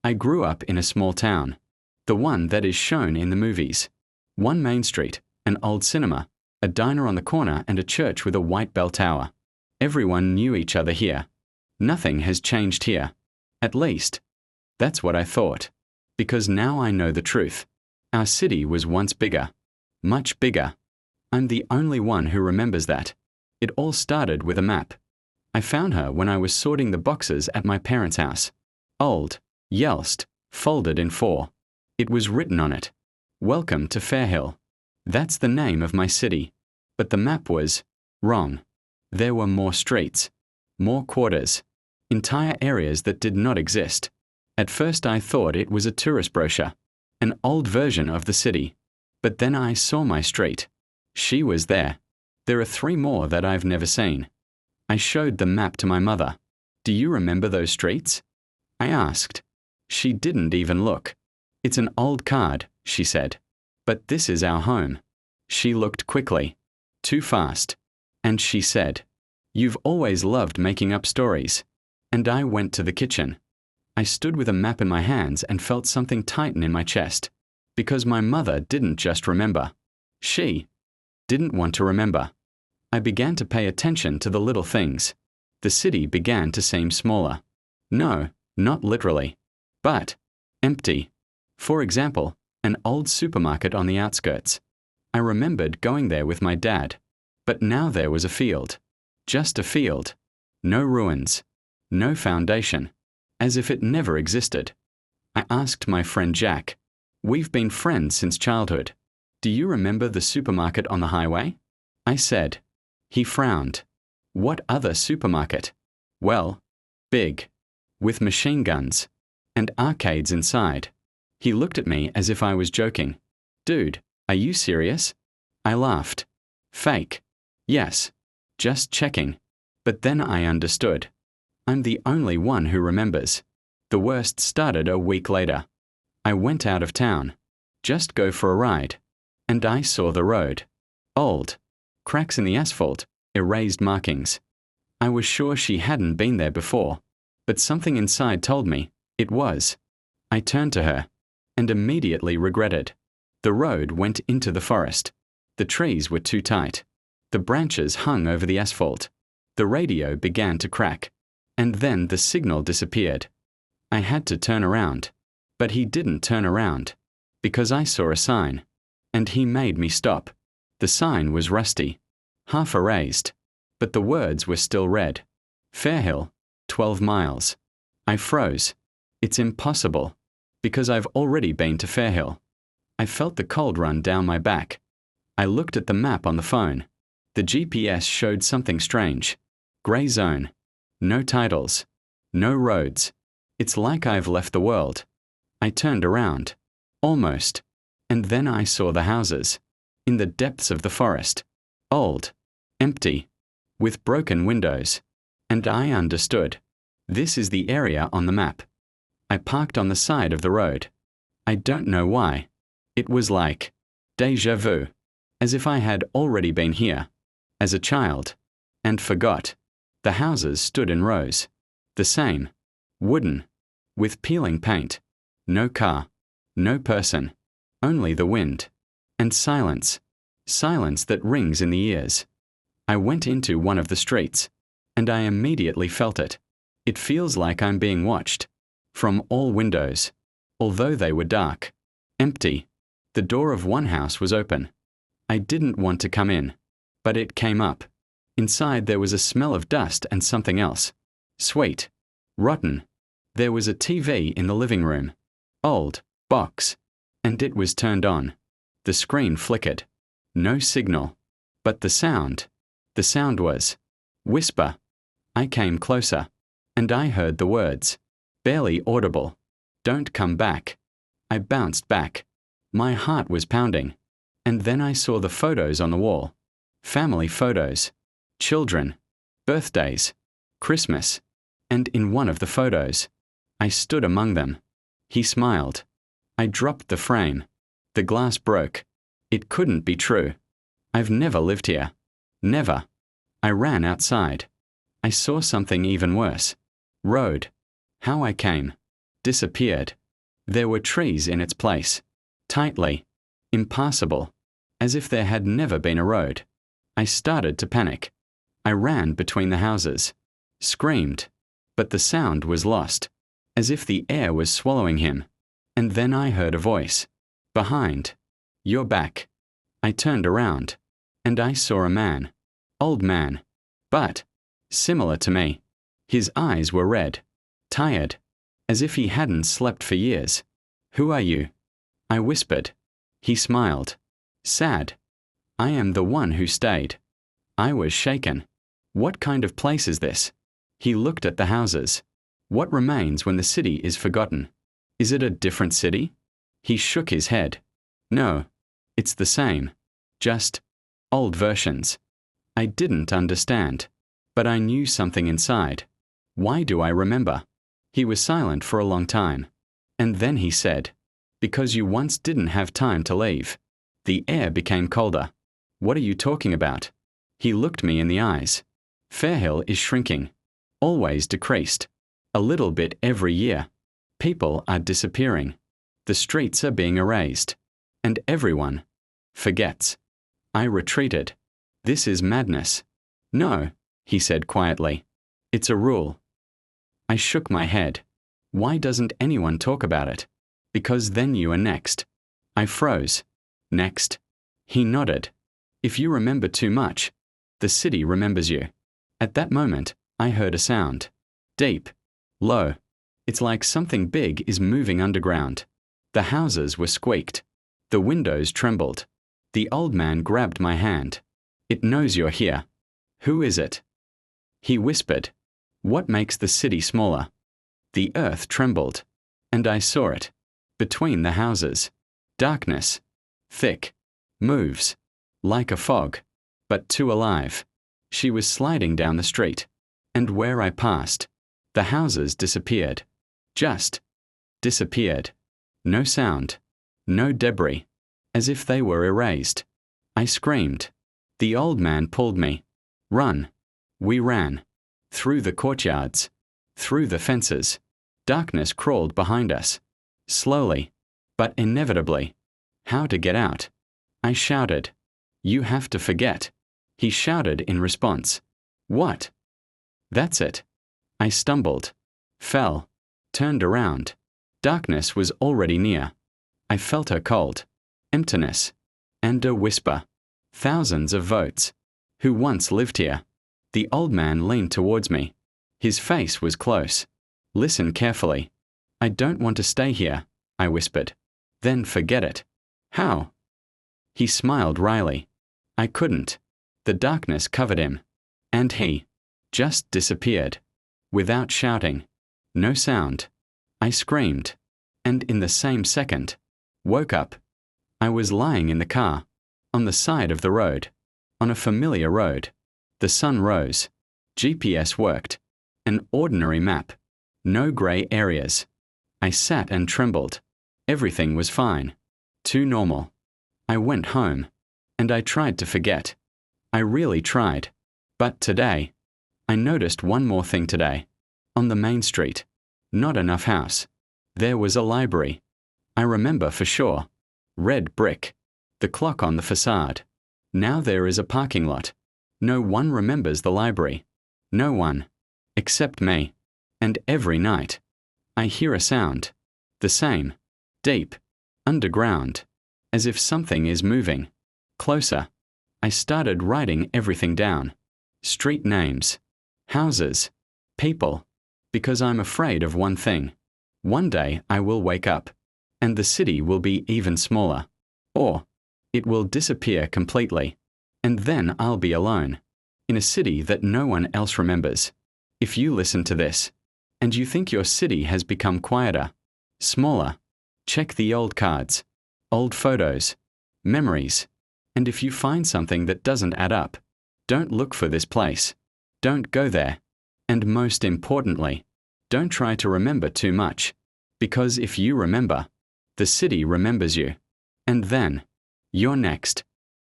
I grew up in a small town, the one that is shown in the movies. One main street, an old cinema, a diner on the corner, and a church with a white bell tower. Everyone knew each other here. Nothing has changed here. At least, that's what I thought. Because now I know the truth. Our city was once bigger. Much bigger. I'm the only one who remembers that. It all started with a map. I found her when I was sorting the boxes at my parents' house. Old, Yelst, folded in 4. It was written on it, "Welcome to Fairhill." That's the name of my city. But the map was wrong. There were more streets, more quarters, entire areas that did not exist. At first I thought it was a tourist brochure, an old version of the city. But then I saw my street. She was there. There are 3 more that I've never seen. I showed the map to my mother. "Do you remember those streets?" I asked. She didn't even look. "It's an old card," she said. "But this is our home." She looked quickly. Too fast. And she said, "You've always loved making up stories." And I went to the kitchen. I stood with a map in my hands and felt something tighten in my chest. Because my mother didn't just remember. She didn't want to remember. I began to pay attention to the little things. The city began to seem smaller. No, not literally. But empty. For example, an old supermarket on the outskirts. I remembered going there with my dad. But now there was a field. Just a field. No ruins. No foundation. As if it never existed. I asked my friend Jack. We've been friends since childhood. "Do you remember the supermarket on the highway?" I said. He frowned. "What other supermarket?" "Well, big. With machine guns. And arcades inside." He looked at me as if I was joking. "Dude, are you serious?" I laughed. "Fake." "Yes. Just checking." But then I understood. I'm the only one who remembers. The worst started a week later. I went out of town. Just go for a ride. And I saw the road. Old. Cracks in the asphalt, erased markings. I was sure she hadn't been there before, but something inside told me it was. I turned to her, and immediately regretted. The road went into the forest. The trees were too tight. The branches hung over the asphalt. The radio began to crack. And then the signal disappeared. I had to turn around. But he didn't turn around. Because I saw a sign. And he made me stop. The sign was rusty. Half erased. But the words were still red. Fairhill, 12 miles. I froze. It's impossible. Because I've already been to Fairhill. I felt the cold run down my back. I looked at the map on the phone. The GPS showed something strange. Gray zone. No titles. No roads. It's like I've left the world. I turned around. Almost. And then I saw the houses. In the depths of the forest. Old. Empty. With broken windows. And I understood. This is the area on the map. I parked on the side of the road. I don't know why. It was like déjà vu. As if I had already been here. As a child. And forgot. The houses stood in rows. The same. Wooden. With peeling paint. No car. No person. Only the wind. And silence. Silence that rings in the ears. I went into one of the streets. And I immediately felt it. It feels like I'm being watched. From all windows. Although they were dark. Empty. The door of one house was open. I didn't want to come in. But it came up. Inside there was a smell of dust and something else. Sweet. Rotten. There was a TV in the living room. Old. Box. And it was turned on. The screen flickered. No signal. But the sound. The sound was. Whisper. I came closer. And I heard the words. Barely audible. Don't come back. I bounced back. My heart was pounding. And then I saw the photos on the wall. Family photos. Children. Birthdays. Christmas. And in one of the photos, I stood among them. He smiled. I dropped the frame. The glass broke. It couldn't be true. I've never lived here. Never. I ran outside. I saw something even worse. Road. How I came. disappeared. There were trees in its place, tightly, impassable, as if there had never been a road. I started to panic. I ran between the houses, screamed, but the sound was lost, as if the air was swallowing him. And then I heard a voice. Behind. You're back. I turned around, and I saw a man. Old man. But similar to me. His eyes were red, tired, as if he hadn't slept for years. Who are you? I whispered. He smiled. Sad. I am the one who stayed. I was shaken. What kind of place is this? He looked at the houses. What remains when the city is forgotten? Is it a different city? He shook his head. No, it's the same. Just old versions. I didn't understand, but I knew something inside. Why do I remember? He was silent for a long time. And then he said, because you once didn't have time to leave. The air became colder. What are you talking about? He looked me in the eyes. Fairhill is shrinking. Always decreased. A little bit every year. People are disappearing. The streets are being erased. And everyone forgets. I retreated. This is madness. No, he said quietly. It's a rule. I shook my head. Why doesn't anyone talk about it? Because then you are next. I froze. Next. He nodded. If you remember too much, the city remembers you. At that moment, I heard a sound. Deep. Low. It's like something big is moving underground. The houses were squeaked. The windows trembled. The old man grabbed my hand. It knows you're here. Who is it? He whispered. What makes the city smaller? The earth trembled. And I saw it. Between the houses. Darkness. Thick. Moves. Like a fog. But too alive. She was sliding down the street. And where I passed, the houses disappeared. Just disappeared. No sound. No debris. As if they were erased. I screamed. The old man pulled me. Run. We ran. Through the courtyards. Through the fences. Darkness crawled behind us. Slowly. But inevitably. How to get out? I shouted. You have to forget. He shouted in response. What? That's it. I stumbled. Fell. Turned around. Darkness was already near. I felt her cold. Emptiness. And a whisper. Thousands of votes. Who once lived here? The old man leaned towards me. His face was close. Listen carefully. I don't want to stay here, I whispered. Then forget it. How? He smiled wryly. I couldn't. The darkness covered him. And he just disappeared. Without shouting. No sound. I screamed. And in the same second, woke up. I was lying in the car. On the side of the road. On a familiar road. The sun rose. GPS worked. An ordinary map. No grey areas. I sat and trembled. Everything was fine. Too normal. I went home. And I tried to forget. I really tried. But today, I noticed one more thing today. On the main street. Not enough house. There was a library. I remember for sure. Red brick. The clock on the facade. Now there is a parking lot. No one remembers the library. No one. Except me. And every night, I hear a sound. The same. Deep. Underground. As if something is moving. Closer. I started writing everything down. Street names. Houses. People. Because I'm afraid of one thing. One day I will wake up. And the city will be even smaller. Or it will disappear completely. And then I'll be alone. In a city that no one else remembers. If you listen to this, and you think your city has become quieter, smaller, check the old cards, old photos, memories, and if you find something that doesn't add up, don't look for this place. Don't go there. And most importantly, don't try to remember too much, because if you remember, the city remembers you. And then, you're next.